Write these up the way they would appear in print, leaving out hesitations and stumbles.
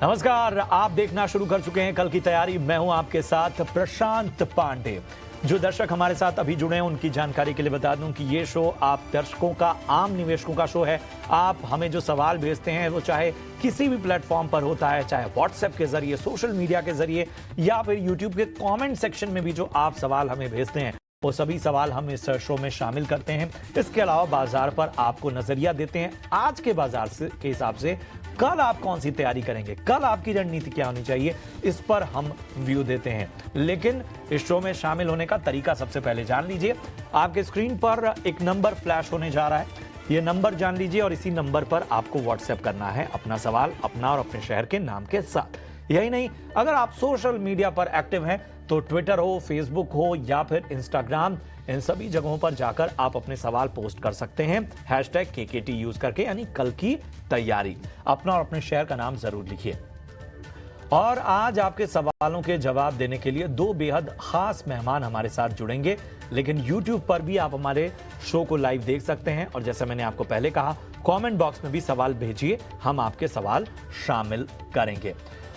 नमस्कार, आप देखना शुरू कर चुके हैं कल की तैयारी। मैं हूं आपके साथ प्रशांत पांडे। जो दर्शक हमारे साथ अभी जुड़े हैं उनकी जानकारी के लिए बता दूं कि ये शो आप दर्शकों का, आम निवेशकों का शो है। आप हमें जो सवाल भेजते हैं वो चाहे किसी भी प्लेटफॉर्म पर होता है, चाहे व्हाट्सएप के जरिए, सोशल मीडिया के जरिए या फिर यूट्यूब के कमेंट सेक्शन में भी जो आप सवाल हमें भेजते हैं वो सभी सवाल हम इस शो में शामिल करते हैं। इसके अलावा बाजार पर आपको नजरिया देते हैं आज के बाजार के हिसाब से कल आप कौन सी तैयारी करेंगे, कल आपकी रणनीति क्या होनी चाहिए, इस पर हम व्यू देते हैं। लेकिन इस शो में शामिल होने का तरीका सबसे पहले जान लीजिए। आपके स्क्रीन पर एक नंबर फ्लैश होने जा रहा है, ये नंबर जान लीजिए और इसी नंबर पर आपको व्हाट्सएप करना है अपना सवाल, अपना और अपने शहर के नाम के साथ। यही नहीं, अगर आप सोशल मीडिया पर एक्टिव हैं तो ट्विटर हो, फेसबुक हो या फिर इंस्टाग्राम, इन सभी जगहों पर जाकर आप अपने सवाल पोस्ट कर सकते हैं #KKT यूज करके, यानी कल की तैयारी। अपना और अपने शहर का नाम जरूर लिखिए। और आज आपके सवालों के जवाब देने के लिए दो बेहद खास मेहमान हमारे साथ जुड़ेंगे। लेकिन YouTube पर भी आप हमारे शो को लाइव देख सकते हैं और जैसा मैंने आपको पहले कहा, कमेंट बॉक्स में भी सवाल भेजिए, हम आपके सवाल शामिल करेंगे।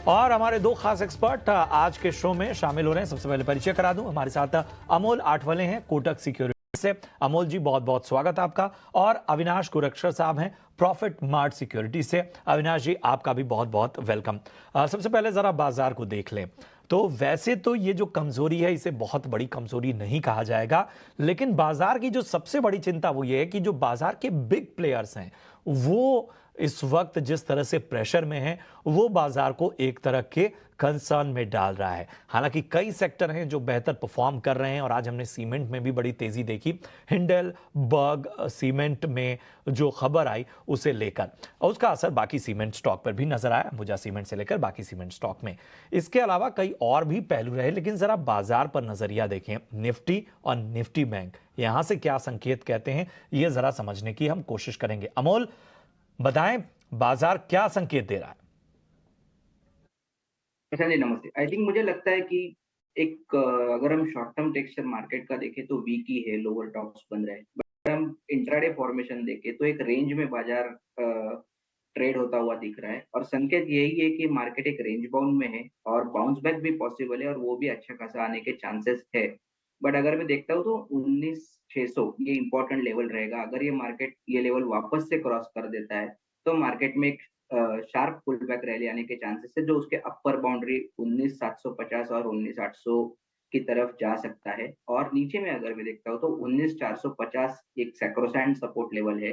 और हमारे दो खास एक्सपर्ट आज के शो में शामिल हो रहे हैं। सबसे पहले परिचय करा दूं, हमारे साथ अमोल आठवले हैं कोटक सिक्योरिटी से। अमोल जी, बहुत बहुत स्वागत आपका। और अविनाश कुरक्षर साहब हैं प्रॉफिट मार्ट सिक्योरिटी से। अविनाश जी, आपका भी बहुत बहुत वेलकम। सबसे पहले जरा बाजार को देख लें तो वैसे तो ये जो कमजोरी है इसे बहुत बड़ी कमजोरी नहीं कहा जाएगा, लेकिन बाजार की जो सबसे बड़ी चिंता वो ये है कि जो बाजार के बिग प्लेयर्स हैं वो इस वक्त जिस तरह से प्रेशर में है वो बाजार को एक तरह के कंसर्न में डाल रहा है। हालांकि कई सेक्टर हैं जो बेहतर परफॉर्म कर रहे हैं और आज हमने सीमेंट में भी बड़ी तेजी देखी। हिंडलबर्ग सीमेंट में जो खबर आई उसे लेकर और उसका असर बाकी सीमेंट स्टॉक पर भी नजर आया, अंबुजा सीमेंट से लेकर बाकी सीमेंट स्टॉक में। इसके अलावा कई और भी पहलू रहे, लेकिन जरा बाजार पर नजरिया देखें। निफ्टी और निफ्टी बैंक यहां से क्या संकेत कहते हैं यह जरा समझने की हम कोशिश करेंगे। अमोल, बताएं बाजार क्या संकेत दे रहा है? अच्छा जी, नमस्ते। आई थिंक मुझे लगता है कि अगर हम शॉर्ट टर्म टेक्सचर मार्केट का देखें तो वीक ही है, लोअर टॉप्स बन रहे हैं। बट हम इंट्राडे फॉर्मेशन देखें तो एक रेंज में बाजार ट्रेड होता हुआ दिख रहा है और संकेत यही है कि मार्केट एक रेंज बाउंड में है और बाउंस बैक भी पॉसिबल है और वो भी अच्छा खासा आने के चांसेस है। बट अगर मैं देखता हूँ तो 19,600 ये इम्पोर्टेंट लेवल रहेगा। अगर ये मार्केट ये लेवल वापस से क्रॉस कर देता है तो मार्केट में एक शार्प पुल बैक रैली आने के चांसेस है, जो उसके अपर बाउंड्री 19,750 और 19,800 की तरफ जा सकता है। और नीचे में अगर मैं देखता हूँ तो 19,450 एक सैक्रोसैंट सपोर्ट लेवल है।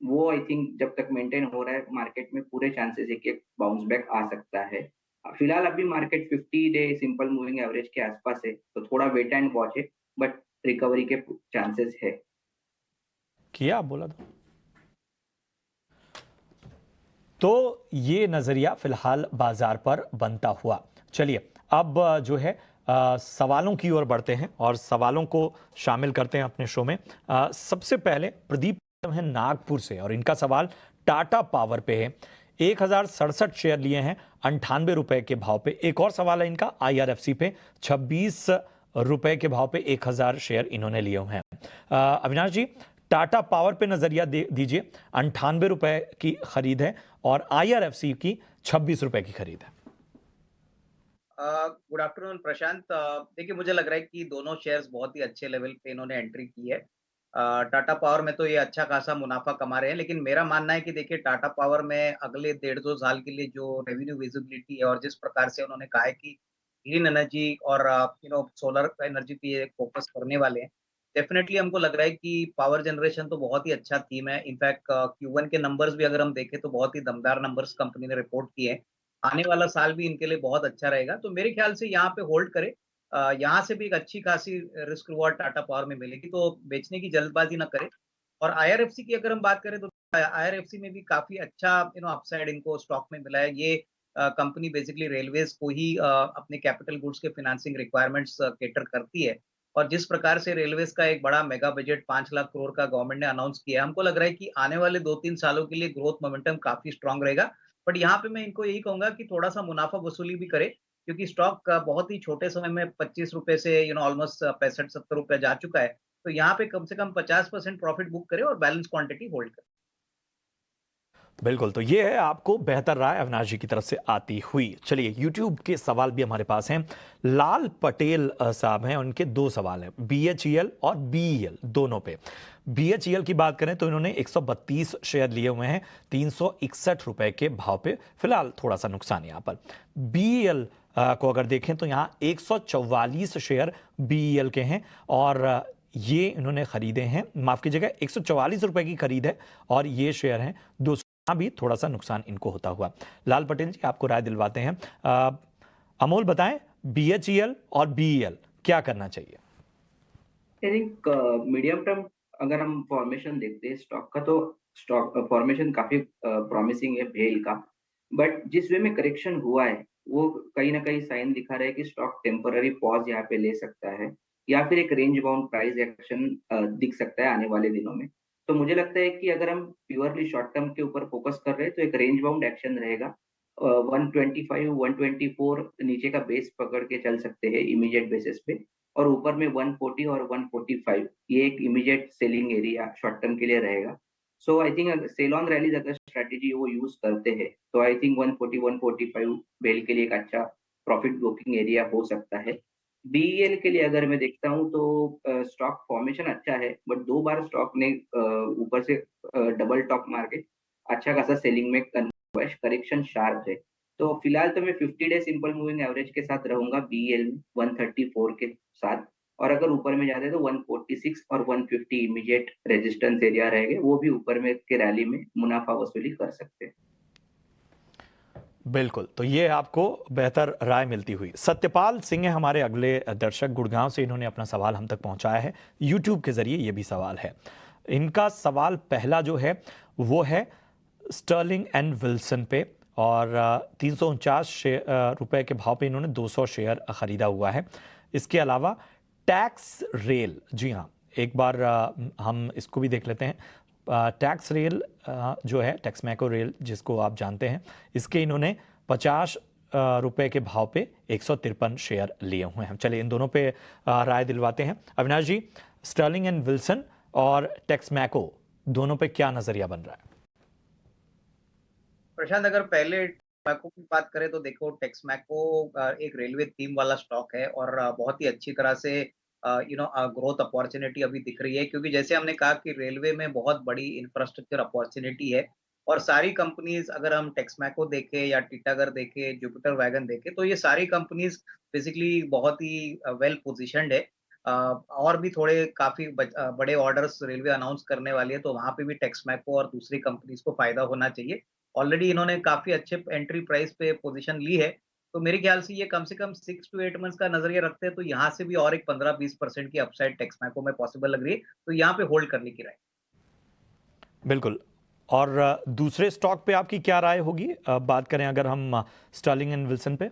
वो आई थिंक जब तक मेंटेन हो रहा है मार्केट में पूरे चांसेस है कि एक बाउंस बैक आ सकता है। फिलहाल अभी market 50 day simple moving average के आसपास है, तो थोड़ा वेट एंड वॉच है, बट रिकवरी के चांसेस है। किया आप बोला तो ये नजरिया फिलहाल बाजार पर बनता हुआ। चलिए अब जो है सवालों की ओर बढ़ते हैं और सवालों को शामिल करते हैं अपने शो में। सबसे पहले प्रदीप है नागपुर से और इनका सवाल टाटा पावर पे है। 1,067 शेयर लिए हैं 98 रुपए के भाव पे। एक और सवाल है इनका IRFC पे 26 रुपए के भाव पे 1,000 शेयर इन्होंने लिए हुए हैं। अविनाश जी, टाटा पावर पे नजरिया दीजिए। 98 रुपए की खरीद है और IRFC की 26 रुपए की खरीद है। गुड आफ्टरनून प्रशांत। देखिए, मुझे लग रहा है कि दोनों शेयर्स बहुत ही अच्छे लेवल पे इन्होंने एंट्री की है। टाटा पावर में तो ये अच्छा खासा मुनाफा कमा रहे हैं, लेकिन मेरा मानना है कि देखिए टाटा पावर में अगले 1.5-2 साल के लिए जो रेवेन्यू विजिबिलिटी है और जिस प्रकार से उन्होंने कहा है कि ग्रीन एनर्जी और सोलर एनर्जी पे ये फोकस करने वाले हैं, डेफिनेटली हमको लग रहा है कि पावर जनरेशन तो बहुत ही अच्छा थीम है। इनफैक्ट Q1 के नंबर्स भी अगर हम देखें तो बहुत ही दमदार नंबर्स कंपनी ने रिपोर्ट किए हैं। आने वाला साल भी इनके लिए बहुत अच्छा रहेगा, तो मेरे ख्याल से यहाँ पे होल्ड करें। यहाँ से भी एक अच्छी खासी रिस्क रिवॉर्ड टाटा पावर में मिलेगी, तो बेचने की जल्दबाजी ना करें। और IRFC की अगर हम बात करें तो IRFC में भी काफ़ी अच्छा अपसाइड इनको स्टॉक में मिला है। ये कंपनी बेसिकली रेलवेज़ को ही अपने कैपिटल गुड्स के फाइनेंसिंग रिक्वायरमेंट्स कैटर करती है और जिस प्रकार से रेलवेज़ का एक बड़ा मेगा बजट 5 लाख करोड़ का गवर्नमेंट ने अनाउंस किया है, हमको लग रहा है कि आने वाले 2-3 सालों के लिए ग्रोथ मोमेंटम काफ़ी स्ट्रॉन्ग रहेगा। बट यहाँ पे मैं इनको यही कहूँगा कि थोड़ा-सा मुनाफ़ा वसूली भी करें, क्योंकि स्टॉक बहुत ही छोटे समय में 25 रुपए से ऑलमोस्ट 65-70 रुपए जा चुका है। तो यहाँ पे कम से कम 50% प्रॉफिट बुक करें और बैलेंस क्वांटिटी होल्ड करें। बिल्कुल, तो ये है आपको बेहतर राय अविनाश जी की तरफ से आती हुई। चलिए यूट्यूब के सवाल भी हमारे पास हैं। लाल पटेल साहब हैं, उनके दो सवाल हैं BHEL और BEL दोनों पे। BHEL की बात करें तो इन्होंने 132 शेयर लिए हुए हैं 361 रुपए के भाव पे, फिलहाल थोड़ा सा नुकसान यहाँ पर। BEL को अगर देखें तो यहाँ 144 शेयर BEL के हैं और ये इन्होंने खरीदे हैं, माफ कीजिएगा 144 रुपए की खरीद है और ये शेयर हैं 200, भी थोड़ा सा नुकसान इनको होता हुआ। लाल पटेल जी आपको राय दिलवाते हैं। अमोल बताएं BHEL और BEL क्या करना चाहिए? आई थिंक मीडियम टर्म अगर हम फॉर्मेशन देखते हैं स्टॉक का, तो स्टॉक फॉर्मेशन काफी प्रॉमिसिंग है भेल का। बट जिस वे में करेक्शन हुआ है वो कहीं ना कहीं साइन दिखा रहा है कि स्टॉक टेम्पररी पॉज यहाँ पे ले सकता है, या फिर एक रेंज बाउंड प्राइस एक्शन दिख सकता है आने वाले दिनों में। तो मुझे लगता है कि अगर हम प्योरली शॉर्ट टर्म के ऊपर फोकस कर रहे हैं तो एक रेंज बाउंड एक्शन रहेगा। 125 124 नीचे का बेस पकड़ के चल सकते हैं इमीडिएट बेसिस पे, और ऊपर में 140 और 145 ये एक immediate selling area short term के लिए रहेगा। So I think sell on rallies अगर स्ट्रेटेजी वो यूज करते हैं तो आई थिंक 140 145 बेल के लिए एक अच्छा प्रॉफिट बुकिंग एरिया हो सकता है। बीईएल के लिए अगर मैं देखता हूँ तो स्टॉक फॉर्मेशन अच्छा है, बट 2 बार स्टॉक ने ऊपर से डबल टॉप मार के अच्छा खासा सेलिंग में करेक्शन शार्प है। तो फिलहाल तो मैं 50 डे सिंपल मूविंग एवरेज के साथ रहूंगा बीएल में 134 के साथ, और अगर ऊपर में जाते हैं तो 146 और 150 इमीडिएट रेजिस्टेंस एरिया रहेंगे, वो भी ऊपर में के रैली में मुनाफा वसूली कर सकते हैं। बिल्कुल, तो ये आपको बेहतर राय मिलती हुई। सत्यपाल सिंह है हमारे अगले दर्शक, गुड़गांव से, इन्होंने अपना सवाल हम तक पहुंचाया है यूट्यूब के जरिए। ये भी सवाल है इनका। सवाल पहला जो है वो है स्टर्लिंग एंड विल्सन पे, और 349 रुपए के भाव पे इन्होंने 200 शेयर खरीदा हुआ है। इसके अलावा टैक्स रेल, जी हाँ, एक बार हम इसको भी देख लेते हैं। टैक्स रेल जो है, टैक्समैको रेल जिसको आप जानते हैं, इसके इन्होंने 50 रुपए के भाव पे 153 शेयर लिए हुए हैं। चलिए इन दोनों पे राय दिलवाते हैं। अविनाश जी, स्टर्लिंग एंड विल्सन और टैक्समैको दोनों पे क्या नजरिया बन रहा है? प्रशांत, अगर पहले टेक्समैको की बात करें तो देखो, टेक्समैको एक रेलवे थीम वाला स्टॉक है और बहुत ही अच्छी तरह से ग्रोथ अपॉर्चुनिटी अभी दिख रही है, क्योंकि जैसे हमने कहा कि रेलवे में बहुत बड़ी इंफ्रास्ट्रक्चर अपॉर्चुनिटी है और सारी कंपनीज, अगर हम टेक्समैको देखें या टिटागढ़ देखें, जुपिटर वैगन देखें, तो ये सारी कंपनीज बेसिकली बहुत ही वेल पोजिशनड है। और भी थोड़े काफी बड़े ऑर्डर्स रेलवे अनाउंस करने वाली है, तो वहां पे भी टेक्समैको और दूसरी कंपनीज को फायदा होना चाहिए। ऑलरेडी इन्होंने काफी अच्छे एंट्री प्राइस पे पोजीशन ली है, तो मेरे ख्याल से ये कम से कम 6 to 8 मंथ्स का नजरिया रखते हैं, तो यहाँ से भी और एक 15-20% की अपसाइड टेक्समैको में पॉसिबल लग रही है, तो यहाँ पे होल्ड करने की राय। बिल्कुल। और दूसरे स्टॉक पे आपकी क्या राय होगी? बात करें अगर हम स्टर्लिंग एंड विल्सन पे।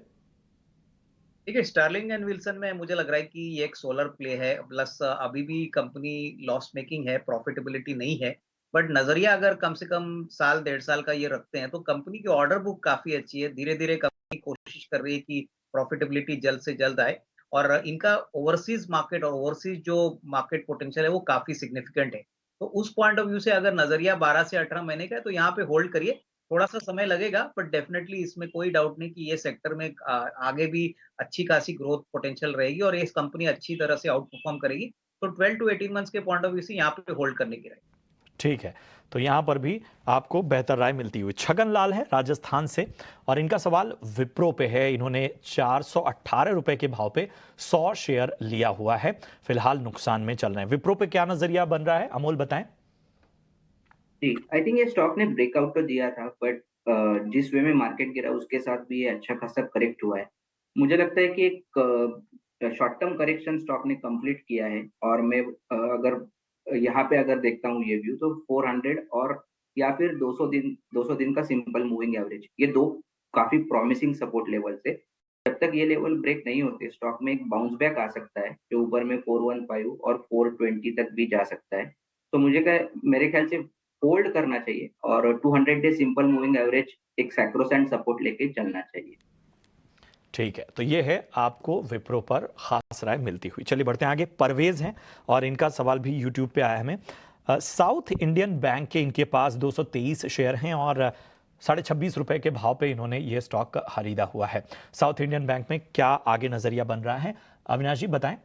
देखिए, स्टर्लिंग एंड विल्सन में मुझे लग रहा है कि ये एक सोलर प्ले है, प्लस अभी भी कंपनी लॉस मेकिंग है, प्रॉफिटेबिलिटी नहीं है। बट नजरिया अगर कम से कम साल 1.5 साल का ये रखते हैं, तो कंपनी की ऑर्डर बुक काफी अच्छी है। धीरे धीरे कंपनी कोशिश कर रही है कि प्रॉफिटेबिलिटी जल्द से जल्द आए, और इनका ओवरसीज मार्केट और ओवरसीज जो मार्केट पोटेंशियल है वो काफी सिग्निफिकेंट है। तो उस पॉइंट ऑफ व्यू से अगर नजरिया 12 से 18 महीने का है, तो यहाँ पे होल्ड करिए। थोड़ा सा समय लगेगा, बट डेफिनेटली इसमें कोई डाउट नहीं कि ये सेक्टर में आगे भी अच्छी खासी ग्रोथ पोटेंशियल रहेगी और ये कंपनी अच्छी तरह से आउट परफॉर्म करेगी। तो 12 to 18 मंथ्स के पॉइंट ऑफ व्यू से यहाँ पे होल्ड करने की रहेगी। ठीक है, तो यहां पर भी आपको बेहतर राय मिलती हुई। छगन लाल है राजस्थान से, और इनका सवाल विप्रो पे है। इन्होंने 418 रुपए के भाव पे 100 शेयर लिया हुआ है, फिलहाल नुकसान में चल रहे हैं। विप्रो पे क्या नजरिया बन रहा है, अमोल बताएं। जी, आई थिंक ये स्टॉक ने ब्रेकआउट तो दिया था, बट जिस वे में मार्केट गिरा उसके साथ भी ये अच्छा खासा करेक्ट हुआ है। मुझे लगता है कि एक शॉर्ट टर्म करेक्शन स्टॉक ने कंप्लीट किया है, और मैं अगर यहाँ पे अगर देखता हूँ ये व्यू, तो 400 और या फिर 200 दिन का सिंपल मूविंग एवरेज, ये दो काफी प्रॉमिसिंग सपोर्ट लेवल से। जब तक ये लेवल ब्रेक नहीं होते, स्टॉक में एक बाउंस बैक आ सकता है जो ऊपर में 415 और 420 तक भी जा सकता है। तो मेरे ख्याल से होल्ड करना चाहिए, और 200 डे सिंपल मूविंग एवरेज एक सैक्रोसेंट सपोर्ट लेके चलना चाहिए। ठीक है, तो ये है आपको विप्रो पर खास राय मिलती हुई। चलिए बढ़ते हैं आगे। परवेज हैं और इनका सवाल भी यूट्यूब पे आया हमें। साउथ इंडियन बैंक के इनके पास 223 शेयर हैं और 26.5 रुपए के भाव पे इन्होंने ये स्टॉक खरीदा हुआ है। साउथ इंडियन बैंक में क्या आगे नजरिया बन रहा है, अविनाश जी बताएं।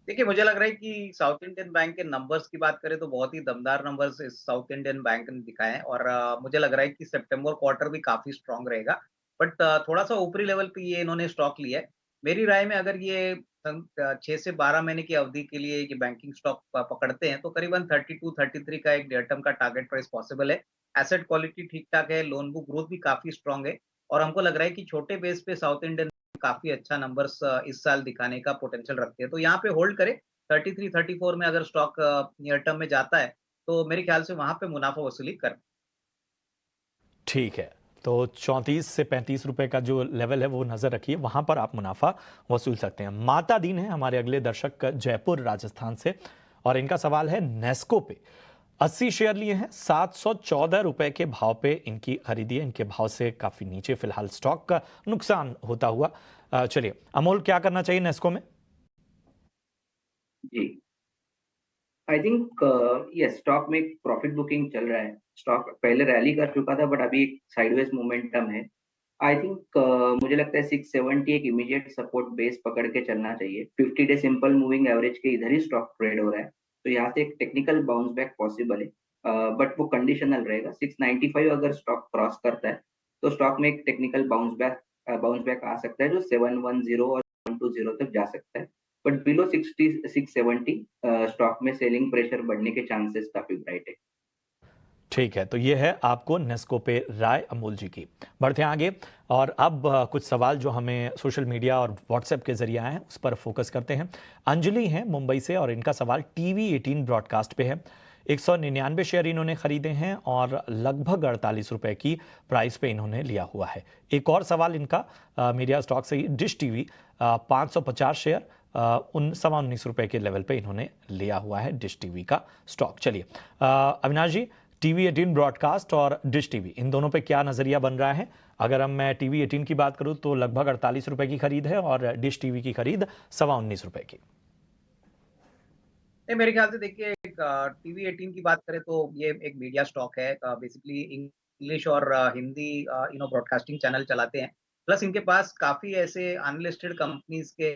देखिए, मुझे लग रहा है कि साउथ इंडियन बैंक के नंबर्स की बात करें तो बहुत ही दमदार नंबर्स इस साउथ इंडियन बैंक ने दिखाए हैं और मुझे लग रहा है कि सितंबर क्वार्टर भी काफी स्ट्रांग रहेगा। बट थोड़ा सा ऊपरी लेवल पे ये इन्होंने स्टॉक लिया है। मेरी राय में अगर ये 6 से 12 महीने की अवधि के लिए ये बैंकिंग स्टॉक पकड़ते हैं तो करीबन 32-33 का एक नियर टर्म का टारगेट प्राइस पॉसिबल है। एसेट क्वालिटी ठीक-ठाक है, लोन बुक ग्रोथ भी काफी स्ट्रांग है और हमको लग रहा है कि छोटे बेस पे साउथ इंडियन काफी अच्छा नंबर्स इस साल दिखाने का पोटेंशियल रखते हैं। तो यहाँ पे होल्ड करें। 33-34 में अगर स्टॉक नियर टर्म में जाता है तो मेरे ख्याल से वहां पे मुनाफा वसूली कर। ठीक है, तो 34 से 35 रुपए का जो लेवल है वो नजर रखिए, वहां पर आप मुनाफा वसूल सकते हैं। माता दीन है हमारे अगले दर्शक जयपुर राजस्थान से और इनका सवाल है नेस्को पे 80 शेयर लिए हैं, 714 रुपए के भाव पे इनकी खरीदी है। इनके भाव से काफी नीचे फिलहाल स्टॉक का नुकसान होता हुआ। चलिए अमोल, क्या करना चाहिए नेस्को में? जी, आई थिंक ये स्टॉक में प्रॉफिट बुकिंग चल रहा है। स्टॉक पहले रैली कर चुका था बट अभी एक साइडवेज मोमेंटम है। आई थिंक मुझे लगता है 670 एक इमीडिएट सपोर्ट बेस पकड़ के चलना चाहिए। 50 डे सिंपल मूविंग एवरेज के इधर ही स्टॉक ट्रेड हो रहा है, तो यहाँ से एक टेक्निकल बाउंस बैक पॉसिबल है, बट वो कंडीशनल रहेगा। 695 अगर स्टॉक क्रॉस करता है तो स्टॉक में एक टेक्निकल बाउंस बैक आ सकता है जो 710 और 720 तक जा सकता है, बट बिलो 60 670 स्टॉक में सेलिंग प्रेशर बढ़ने के चांसेस काफी ब्राइट है। ठीक है, तो ये है आपको नेस्को पे राय अमोल जी की। बढ़ते हैं आगे और अब कुछ सवाल जो हमें सोशल मीडिया और व्हाट्सएप के जरिए आए हैं उस पर फोकस करते हैं। अंजलि हैं मुंबई से और इनका सवाल टीवी 18 ब्रॉडकास्ट पे है। 199 शेयर इन्होंने खरीदे हैं और लगभग 48 रुपए की प्राइस पे इन्होंने लिया हुआ है। एक और सवाल इनका मीडिया स्टॉक से ही, डिश टीवी 550 शेयर 19 रुपए के लेवल पे इन्होंने लिया हुआ है डिश टीवी का स्टॉक। चलिए अविनाश जी, टीवी 18 ब्रॉडकास्ट और डिश टीवी इन दोनों पे क्या नजरिया बन रहा है? अगर मैं टीवी 18 की बात करूं तो लगभग 48 रुपए की खरीद है और डिश टीवी की खरीद 19.25 रुपए की। नहीं, मेरे ख्याल से देखिए टीवी 18 की बात करें तो ये एक मीडिया स्टॉक है। बेसिकली इंग्लिश और हिंदी ब्रॉडकास्टिंग चैनल चलाते हैं। प्लस इनके पास काफी ऐसे अनलिस्टेड कंपनीज के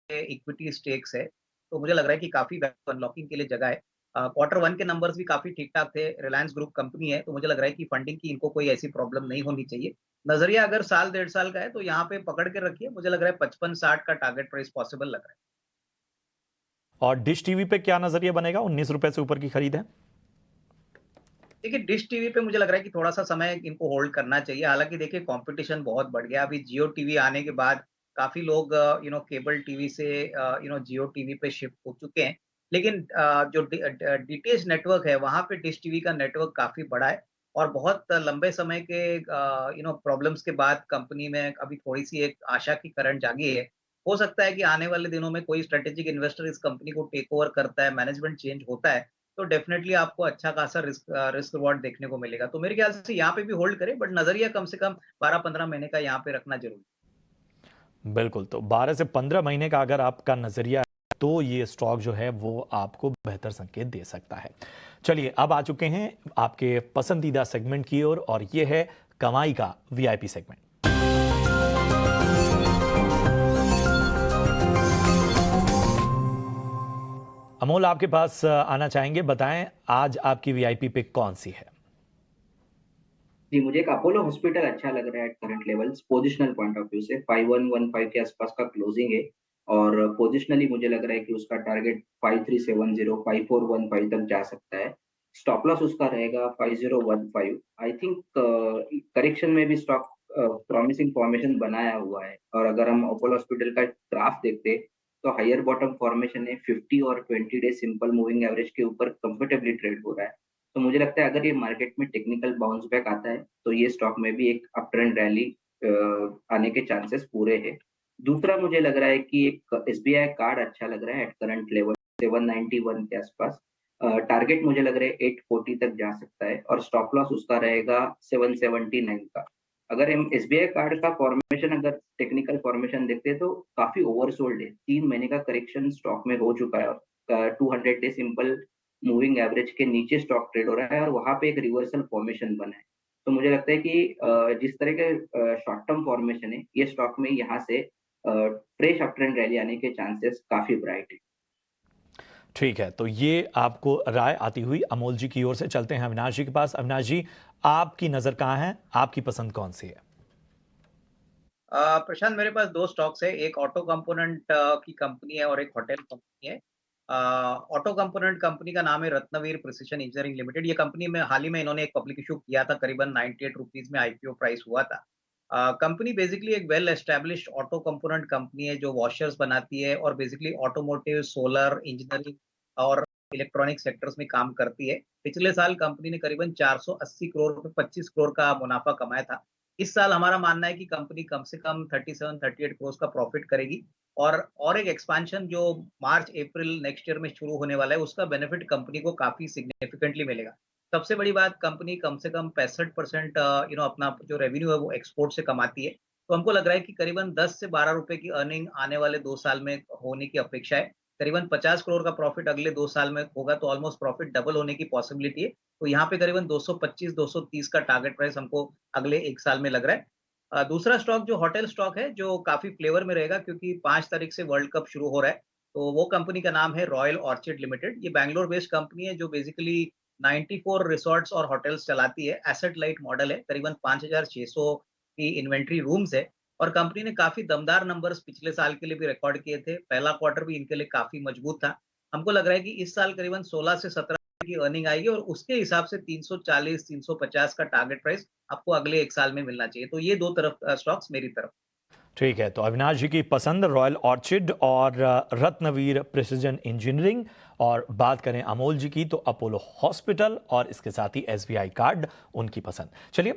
इक्विटी स्टेक्स है, तो मुझे लग रहा है कि काफी अनलॉकिंग के लिए जगह है। क्वार्टर वन के नंबर्स भी काफी ठीक ठाक थे। रिलायंस ग्रुप कंपनी है, तो मुझे लग रहा है कि फंडिंग की इनको कोई ऐसी प्रॉब्लम नहीं होनी चाहिए। नजरिया अगर साल 1.5 साल का है तो यहाँ पे पकड़ के रखिए। मुझे लग रहा है 55-60 का टारगेट प्राइस पॉसिबल लग रहा है। और डिश टीवी पे क्या नजरिया बनेगा? 19 रुपए से ऊपर की खरीद है। देखिए, डिश टीवी पे मुझे लग रहा है कि थोड़ा-सा समय इनको होल्ड करना चाहिए। हालाँकि देखिए कंपटीशन बहुत बढ़ गया। अभी जियो टीवी आने के बाद काफ़ी लोग केबल टीवी से जियो टीवी पे शिफ्ट हो चुके हैं। लेकिन जो डीटीएच नेटवर्क है वहाँ पे डिश टीवी का नेटवर्क काफ़ी बड़ा है और बहुत लंबे समय के प्रॉब्लम्स के बाद कंपनी में अभी थोड़ी-सी एक आशा की किरण जागी है। हो सकता है कि आने वाले दिनों में कोई स्ट्रेटेजिक इन्वेस्टर इस कंपनी को टेक ओवर करता है, मैनेजमेंट चेंज होता है, तो डेफिनेटली आपको अच्छा खासा रिस्क रिवॉर्ड देखने को मिलेगा। तो मेरे ख्याल से यहाँ पे भी होल्ड करें, बट नज़रिया कम से कम 12-15 महीने का यहाँ पे रखना ज़रूरी है। बिल्कुल, तो 12 से 15 महीने का अगर आपका नजरिया है तो ये स्टॉक जो है वो आपको बेहतर संकेत दे सकता है। चलिए अब आ चुके हैं आपके पसंदीदा सेगमेंट की ओर और ये है कमाई का वीआईपी सेगमेंट। अमोल आपके पास आना चाहेंगे, बताएं आज आपकी वीआईपी पिक कौन सी है? जी, मुझे एक अपोलो हॉस्पिटल अच्छा लग रहा है at current levels. Positional point of view से 5115 के आसपास का क्लोजिंग है और पोजिशनली मुझे लग रहा है कि उसका टारगेट 5370 5415 तक जा सकता है। स्टॉप लॉस उसका रहेगा 5015। आई थिंक करेक्शन में भी स्टॉक प्रॉमिसिंग फॉर्मेशन बनाया हुआ है और अगर हम अपोलो हॉस्पिटल का ग्राफ देखते तो हायर बॉटम फॉर्मेशन है। 50 और 20 डे सिंपल मूविंग एवरेज के ऊपर कंफर्टेबली ट्रेड हो रहा है। तो मुझे लगता है अगर ये मार्केट में टेक्निकल बाउंस बैक आता है तो ये स्टॉक में भी एक अप ट्रेंड रैली आने के चांसेस पूरे हैं। दूसरा मुझे लग रहा है कि एक एसबीआई कार्ड अच्छा लग रहा है एट करंट लेवल 791 के आसपास। टारगेट मुझे लग रहा है 840 तक जा सकता है और स्टॉप लॉस उसका रहेगा 779 का। अगर हम एसबीआई कार्ड का फॉर्मेशन अगर टेक्निकल फॉर्मेशन देखते हैं तो काफी ओवरसोल्ड है। 3 महीने का करेक्शन स्टॉक में हो चुका है 200 डे सिंपल मूविंग एवरेज के नीचे स्टॉक ट्रेड हो रहा है और वहां पे एक रिवर्सल फॉर्मेशन बना है। तो मुझे लगता है कि जिस तरह के शॉर्ट टर्म फॉर्मेशन है, ये स्टॉक में यहाँ से फ्रेश अप ट्रेंड रैली आने के चांसेस काफी ब्राइट है। ठीक है, तो ये आपको राय आती हुई अमोल जी की ओर से। चलते हैं अविनाश जी के पास। अविनाश जी, आपकी नजर कहाँ है, आपकी पसंद कौन सी है? प्रशांत, मेरे पास दो स्टॉक्स है, एक ऑटो कंपोनेंट की कंपनी है और एक होटल कंपनी है। ऑटो कंपोनेंट कंपनी का नाम है रत्नवीर प्रिसिशन इंजीनियरिंग लिमिटेड। ये कंपनी में हाल ही में इन्होंने एक पब्लिक इशू किया था, करीबन 98 रुपीज में आईपीओ प्राइस हुआ था। कंपनी बेसिकली एक well established auto component company है जो वॉशर्स बनाती है और बेसिकली ऑटोमोटिव, सोलर, इंजीनियरिंग और इलेक्ट्रॉनिक सेक्टर्स में काम करती है। पिछले साल कंपनी ने करीबन 480 करोड़ रुपए 25 करोड़ का मुनाफा कमाया था। इस साल हमारा मानना है कि कंपनी कम से कम 37-38 करोड़ का प्रॉफिट करेगी और एक एक्सपेंशन जो मार्च अप्रैल नेक्स्ट ईयर में शुरू होने वाला है, उसका बेनिफिट कंपनी को काफी सिग्निफिकेंटली मिलेगा। सबसे बड़ी बात, कंपनी कम से कम 65% अपना जो रेवेन्यू है वो एक्सपोर्ट से कमाती है। तो हमको लग रहा है कि करीबन 10 से 12 रुपए की अर्निंग आने वाले 2 साल में होने की अपेक्षा है। करीबन 50 करोड़ का प्रॉफिट अगले 2 साल में होगा, तो ऑलमोस्ट प्रॉफिट डबल होने की पॉसिबिलिटी है। तो यहाँ पे करीबन 225-230 का टारगेट प्राइस हमको अगले 1 साल में लग रहा है। दूसरा स्टॉक जो होटल स्टॉक है, जो काफी फ्लेवर में रहेगा क्योंकि 5 तारीख से वर्ल्ड कप शुरू हो रहा है। तो वो कंपनी का नाम है रॉयल ऑर्चिड लिमिटेड। ये बैंगलोर बेस्ड कंपनी है जो बेसिकली 94 रिसॉर्ट्स और होटल्स चलाती है। एसेट लाइट मॉडल है, करीबन 5600 की इन्वेंट्री रूम्स है और कंपनी ने काफी दमदार नंबर्स पिछले साल के लिए भी रिकॉर्ड किए थे। पहला क्वार्टर भी इनके लिए काफी मजबूत था। हमको लग रहा है कि इस साल करीबन 16 से 17 की अर्निंग आएगी और उसके हिसाब से 340-350 का टारगेट प्राइस आपको अगले 1 साल में मिलना चाहिए। तो ये 2 तरफ स्टॉक्स मेरी तरफ। ठीक है, तो अविनाश जी की पसंद रॉयल ऑर्चिड और रत्नवीर प्रिसिजन इंजीनियरिंग। और बात करें अमोल जी की तो अपोलो हॉस्पिटल और इसके साथ ही एसबीआई कार्ड उनकी पसंद। चलिए,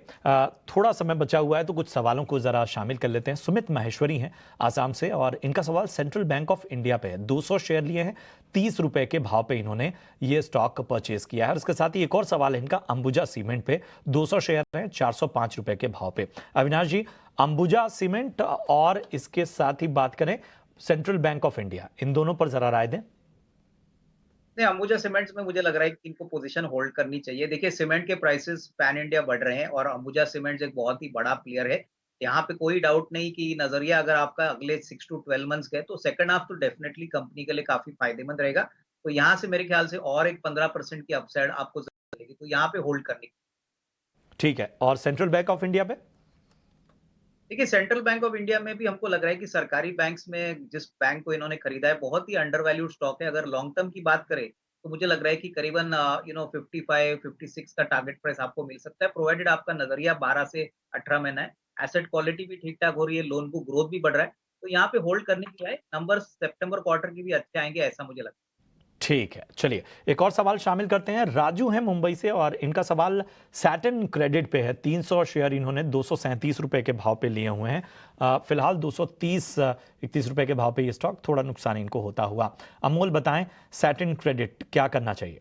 थोड़ा समय बचा हुआ है तो कुछ सवालों को जरा शामिल कर लेते हैं। सुमित माहेश्वरी हैं आसाम से और इनका सवाल सेंट्रल बैंक ऑफ इंडिया पे है। 200 शेयर लिए हैं, 30 रुपए के भाव पे इन्होंने ये स्टॉक परचेज किया है। और इसके साथ ही एक और सवाल है इनका अंबुजा सीमेंट पे, 200 शेयर हैं, 405 रुपए के भाव पे। अविनाश जी, अंबुजा सीमेंट और इसके साथ ही बात करें सेंट्रल बैंक ऑफ इंडिया, इन दोनों पर जरा राय दें। अंबुजा सीमेंट्स में मुझे लग रहा है कि इनको पोजीशन होल्ड करनी चाहिए। देखिए, सीमेंट के प्राइसेस पैन इंडिया बढ़ रहे हैं और अंबुजा सीमेंट्स एक बहुत ही बड़ा प्लेयर है। यहाँ पे कोई डाउट नहीं कि नजरिया अगर आपका अगले 6 to 12 मंथ्स गए तो सेकंड हाफ तो डेफिनेटली कंपनी के लिए काफी फायदेमंद रहेगा। तो यहाँ से मेरे ख्याल से और एक 15% की अपसाइड आपको जरूर मिलेगी, तो यहाँ पे होल्ड करनी। ठीक है, और सेंट्रल बैंक ऑफ इंडिया पे? देखिए, सेंट्रल बैंक ऑफ इंडिया में भी हमको लग रहा है कि सरकारी बैंक्स में जिस बैंक को इन्होंने खरीदा है बहुत ही अंडर वैल्यूड स्टॉक है। अगर लॉन्ग टर्म की बात करें तो मुझे लग रहा है कि करीबन 55-56 का टारगेट प्राइस आपको मिल सकता है, प्रोवाइडेड आपका नजरिया 12 से 18 महीना है। एसेट क्वालिटी भी ठीक ठाक हो रही है, लोन बुक ग्रोथ भी बढ़ रहा है, तो यहाँ पे होल्ड करने की है। नंबर सितंबर क्वार्टर की भी अच्छे आएंगे ऐसा मुझे लगता है। ठीक है, चलिए एक और सवाल शामिल करते हैं। राजू हैं मुंबई से और इनका सवाल सैटर्न क्रेडिट पे है। 300 शेयर इन्होंने 237 रुपए के भाव पे लिए हुए हैं। फिलहाल 230-31 रुपए के भाव पे ये स्टॉक, थोड़ा नुकसान इनको होता हुआ। अमोल बताएं, सैटर्न क्रेडिट क्या करना चाहिए?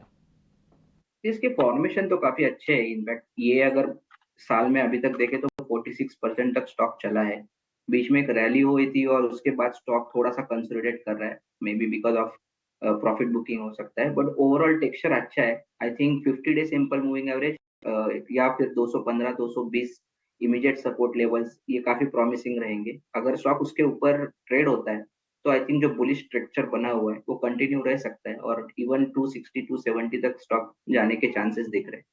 इसके फॉर्मेशन तो काफी अच्छे है। इनफैक्ट ये अगर साल में अभी तक देखे तो 46% तक स्टॉक चला है। बीच में एक रैली हुई थी और उसके बाद स्टॉक थोड़ा सा कंसोलिडेट कर रहा है, may be because of profit booking हो सकता है, बट ओवरऑल टेक्सचर अच्छा है। I think 50 day simple moving average या फिर 215-220 इमीडिएट सपोर्ट लेवल्स ये काफी प्रॉमिसिंग रहेंगे। अगर स्टॉक उसके ऊपर ट्रेड होता है तो आई थिंक जो बुलिश स्ट्रक्चर बना हुआ है वो कंटिन्यू रह सकता है और इवन 260-270 तक स्टॉक जाने के चांसेस दिख रहे हैं।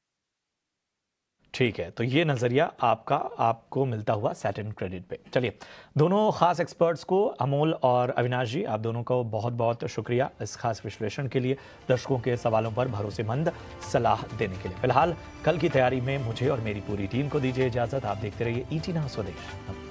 ठीक है, तो ये नजरिया आपको मिलता हुआ सैटर्न क्रेडिट पे। चलिए, दोनों खास एक्सपर्ट्स को, अमोल और अविनाश जी, आप दोनों को बहुत बहुत शुक्रिया इस खास विश्लेषण के लिए, दर्शकों के सवालों पर भरोसेमंद सलाह देने के लिए। फिलहाल कल की तैयारी में मुझे और मेरी पूरी टीम को दीजिए इजाजत। आप देखते रहिए ET Now स्वदेश।